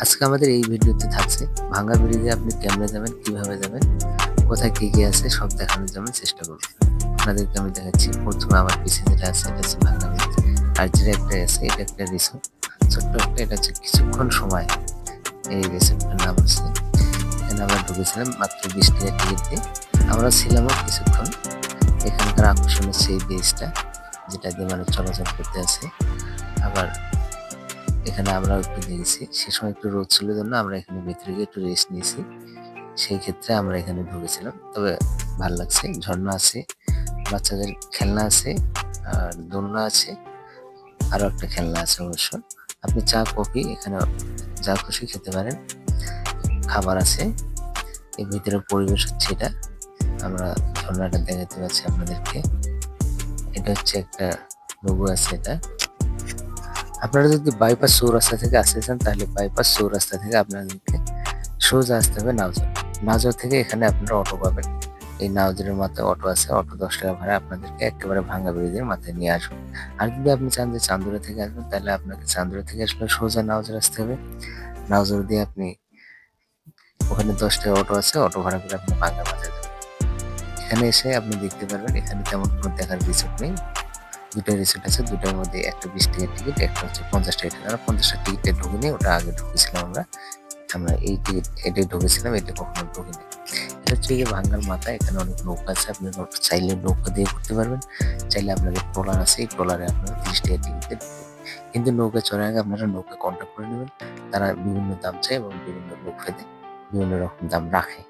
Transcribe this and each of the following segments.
আজকে আমাদের এই ভিডিওতে থাকছে ভাঙ্গা ব্রিজে আপনি কেমনে যাবেন, কিভাবে যাবেন, কোথায় কি কি আছে সব দেখানোর জন্য চেষ্টা করব। আপনাদেরকে আমি দেখাচ্ছি। প্রথমে আমার পিছনে যেটা আছে এটা হচ্ছে ভাঙ্গা ব্রিজ, আর যেটা একটা আছে এটা একটা রিসোর্ট, ছোট্ট একটা। এটা হচ্ছে কিছুক্ষণ সময় এই রিসোর্টটার নাম হচ্ছে। এখানে আমরা ঢুকেছিলাম মাত্র 20 টাকা টিকিট দিয়ে। আমরা ছিলামও কিছুক্ষণ। এখানকার আকর্ষণ হচ্ছে এই ব্রিজটা, যেটা দিয়ে মানুষ চলাচল করতে আছে। আবার এখানে আমরাও একটু দেখেছি, সে সময় একটু রোদ ছিল জন্য আমরা এখানে ভিতরে গিয়ে একটু রেস্ট নিয়েছি। সেই ক্ষেত্রে আমরা এখানে ঢুকেছিলাম। তবে ভালো লাগছে, ঝর্ণা আছে, বাচ্চাদের খেলনা আছে, আর দোলনা আছে, আরো একটা খেলনা আছে অবশ্য। আপনি চা কফি এখানে যা খুশি খেতে পারেন, খাবার আছে। এর ভিতরে পরিবেশ হচ্ছে এটা। আমরা ঝর্ণাটা দেখাতে পাচ্ছি আপনাদেরকে। এটা হচ্ছে একটা লোগো আছে এটা। আপনারা যদি বাইপাস চৌরাস্তা থেকে আসতে চান তাহলে বাইপাস চৌরাস্তা থেকে আপনাদেরকে সোজা আসতে হবে নাওজর। নাওজর থেকে এখানে আপনারা অটো পাবেন। এই নাওজরের মাথায় অটো আছে, অটো 10 টাকা ভাড়া আপনাদেরকে একেবারে ভাঙ্গা ব্রিজের মাথায় নিয়ে আসবে। আর যদি আপনি চান যে চান্দুরা থেকে আসবেন তাহলে আপনাকে চান্দুরা থেকে আসলে সোজা নাওজর আসতে হবে। নাওজর দিয়ে আপনি ওখানে 10 টাকা অটো আছে, অটো ভাড়া করে আপনি ভাঙ্গা বাজার যাবেন। এখানে এসে আপনি দেখতে পারবেন এখানে তেমন কোনো দেখার রিসোর্ট নেই। দুটো রিসোর্ট আছে, দুটার মধ্যে একটা 20 টাকার টিকিট, একটা হচ্ছে 50 টাকা টিকিট। আমরা 50 টাকার টিকিটে ঢুকিনি, ওটা আগে ঢুকেছিলাম আমরা। আমরা এই টিকিট এটাই ঢুকেছিলাম, এটা কখনো ঢুকিনি। এটা হচ্ছে যে ভাঙ্গার মাথা, এখানে অনেক নৌকা আছে। আপনি চাইলে নৌকা দিয়ে ঘুরতে পারবেন, চাইলে আপনাদের ট্রলার আছে, এই ট্রলারে আপনারা 30 টাকার টিকিটে ঢুকবেন। কিন্তু নৌকা চড়ার আগে আপনারা নৌকা কন্ট্যাক্ট করে নেবেন। তারা বিভিন্ন দাম চায় এবং বিভিন্ন লোক ভেদে বিভিন্ন রকম দাম রাখে।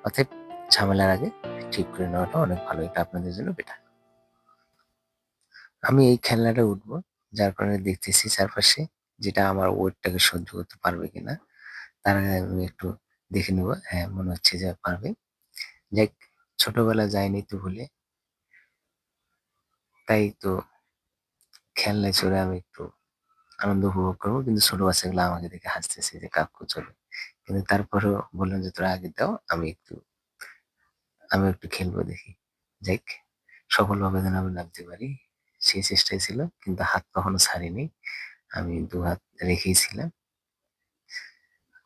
অতএব ঝামেলার আগে ঠিক করে নেওয়াটা অনেক ভালো, এটা আপনাদের জন্য বেটার। আমি এই খেলনাটা উঠবো, যার কারণে দেখতেছি চারপাশে, যেটা আমার ওয়েটটাকে সহ্য করতে পারবে কিনা। তার আগে আমি একটু দেখে নেবো। হ্যাঁ, মনে হচ্ছে যে পারবে। যাক, ছোটবেলা যায়নি তো ভুলে, তাই তো খেলনায় চড়ে আমি একটু আনন্দ উপভোগ করবো। কিন্তু ছোট বাচ্চাগুলো আমাকে দেখে হাসতেছে যে কাকু চলে। কিন্তু তারপরেও বললাম যে তোরা আগে দাও, আমি একটু খেলবো দেখি। যাক, সফলভাবে যেন আমি নামতে পারি সেই চেষ্টাই ছিল, কিন্তু হাত কখনো ছাড়িনি। আমি দু হাত রেখেই ছিলাম।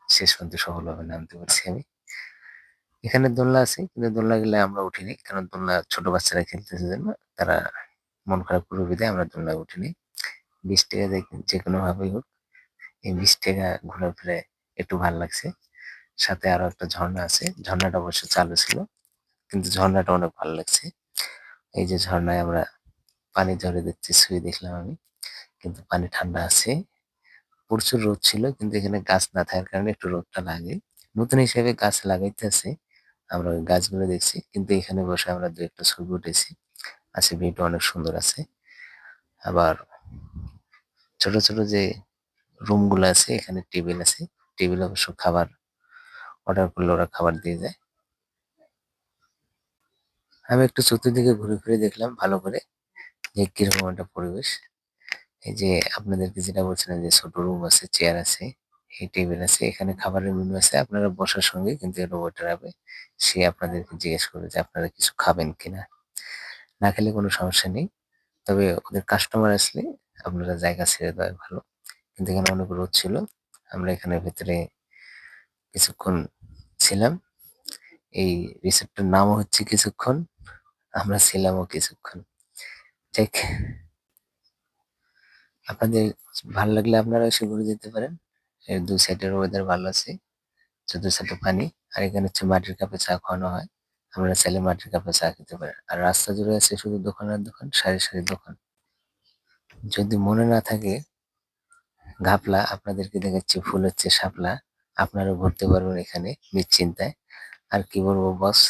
শেষ পর্যন্ত সফলভাবে নামতে পারছি আমি। এখানে দোলনা আছে, কিন্তু দোলনা গেলে আমরা উঠিনি, কারণ দোলনা ছোট বাচ্চারা খেলতেছে জন্য তারা মন খারাপ করবে বিধায় আমরা দোলনায় উঠিনি। 20 টাকা যে কোনো ভাবেই হোক, এই 20 টাকা ঘোরাফেরা একটু ভালো লাগছে। সাথে আরো একটা ঝর্ণা আছে, ঝর্ণাটা অবশ্য চালু ছিল, কিন্তু ঝর্ণাটা অনেক ভালো লাগছে। এই যে ঝর্ণায় আমরা পানি ঝরে দিচ্ছি, শুয়ে দেখলাম আমি, কিন্তু পানি ঠান্ডা আছে। প্রচুর রোদ ছিল, কিন্তু এখানে গাছ না থাকার কারণে একটু রোদটা লাগে। নতুন হিসেবে গাছ লাগাইতে আছে, আমরা ওই গাছগুলো দেখছি। কিন্তু এখানে বসে আমরা দু একটা ছবি উঠেছি। আছে, ভিউটা অনেক সুন্দর আছে। আবার ছোট ছোট যে রুম গুলো আছে, এখানে টেবিল আছে। টেবিল অবশ্য খাবার অর্ডার করলে ওরা খাবার দিয়ে যায়। আমি একটু চতুর্দিকে ঘুরে ফিরে দেখলাম ভালো করে যে কিরকম একটা পরিবেশ। এই যে আপনাদেরকে যেটা বলছিলাম যে ছোট রুম আছে, চেয়ার আছে, এই টেবিল আছে, এখানে খাবারের মেনু আছে। আপনারা বসার সঙ্গে কিন্তু একটা ওয়েটার হবে, সে আপনাদেরকে জিজ্ঞেস করবে যে আপনারা কিছু খাবেন কিনা। না খেলে কোনো সমস্যা নেই, তবে ওদের কাস্টমার আসলে আপনারা জায়গা ছেড়ে দেওয়া ভালো। কিন্তু এখানে অনেক রোদ ছিল, আমরা এখানে ভেতরে কিছুক্ষণ ছিলাম। এই রিসোর্টটার নামও হচ্ছে কিছুক্ষণ, আমরা ছিলামও কিছুক্ষণ। ঠিক, আপনাদের ভালো লাগলে আপনারা এসে ঘুরে যেতে পারেন। এর দুই সাইডের ওয়েদার ভালো আছে, চতুর সাইডে পানি। আর এখানে হচ্ছে মাটির কাপে চা খাওয়ানো হয়, আমরা চাইলে মাটির কাপে চা খেতে পারেন। আর রাস্তা জুড়ে আছে শুধু দোকান আর দোকান, সারি সারি দোকান। যদি মনে না থাকে, ঘাপলা আপনাদেরকে দেখাচ্ছি, ফুল হচ্ছে শাপলা। আপনারা ঘুরতে পারবেন এখানে নিশ্চিন্তায়। আর কি বলবো বস,